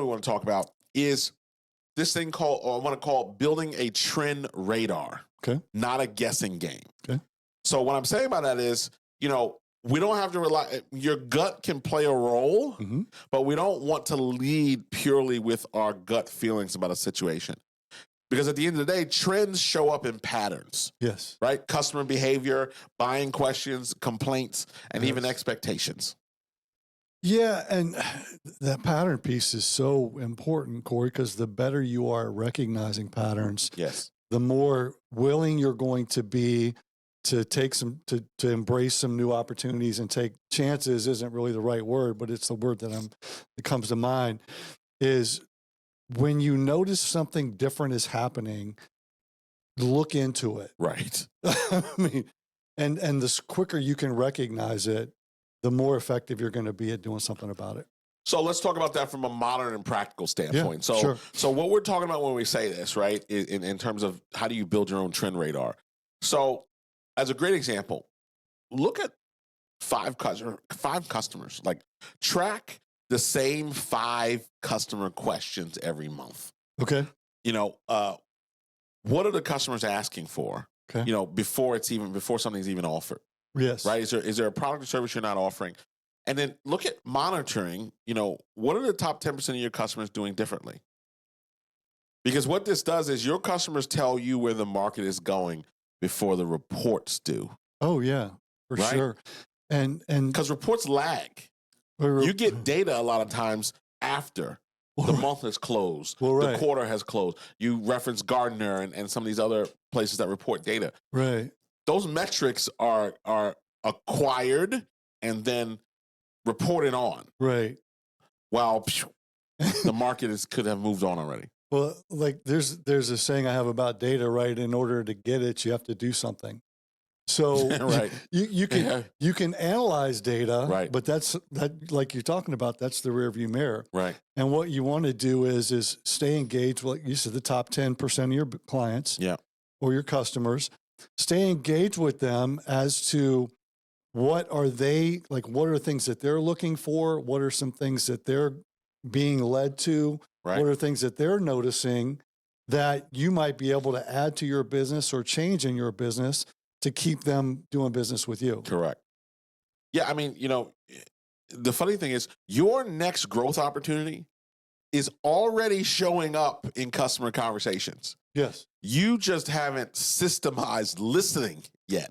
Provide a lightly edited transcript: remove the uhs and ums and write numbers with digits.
we want to talk about is this thing called, or I want to call building a trend radar, not a guessing game. So what I'm saying about that is, we don't have to rely, your gut can play a role, but we don't want to lead purely with our gut feelings about a situation. Because at the end of the day, trends show up in patterns. Yes. Right? Customer behavior, buying questions, complaints, and even expectations. Yeah, and that pattern piece is so important, Corey, because the better you are at recognizing patterns, the more willing you're going to be to take to embrace some new opportunities and take chances. Isn't really the right word, but it's the word that comes to mind, is when you notice something different is happening, look into it. Right. I mean, and the quicker you can recognize it, the more effective you're going to be at doing something about it. So let's talk about that from a modern and practical standpoint. Yeah, so what we're talking about when we say this, right, in terms of how do you build your own trend radar? So as a great example, look at five customers, like track the same 5 customer questions every month. Okay. What are the customers asking for? Okay. Before something's even offered. Yes. Right? Is there a product or service you're not offering? And then look at monitoring, what are the top 10% of your customers doing differently? Because what this does is your customers tell you where the market is going before the reports do. Oh yeah, for sure. And because reports lag. You get data a lot of times after the month has closed, the quarter has closed. You reference Gartner and some of these other places that report data. Right. Those metrics are acquired and then reported on. Right. While the market could have moved on already. Well, like there's a saying I have about data, right? In order to get it, you have to do something. So you can analyze data, but that like you're talking about, that's the rear view mirror. Right. And what you want to do is stay engaged. Like you said, the top 10% of your clients or your customers, stay engaged with them as to what are they, like what are things that they're looking for? What are some things that they're being led to? What are things that they're noticing that you might be able to add to your business or change in your business to keep them doing business with you? Correct. Yeah, I mean, the funny thing is your next growth opportunity is already showing up in customer conversations. Yes. You just haven't systemized listening yet.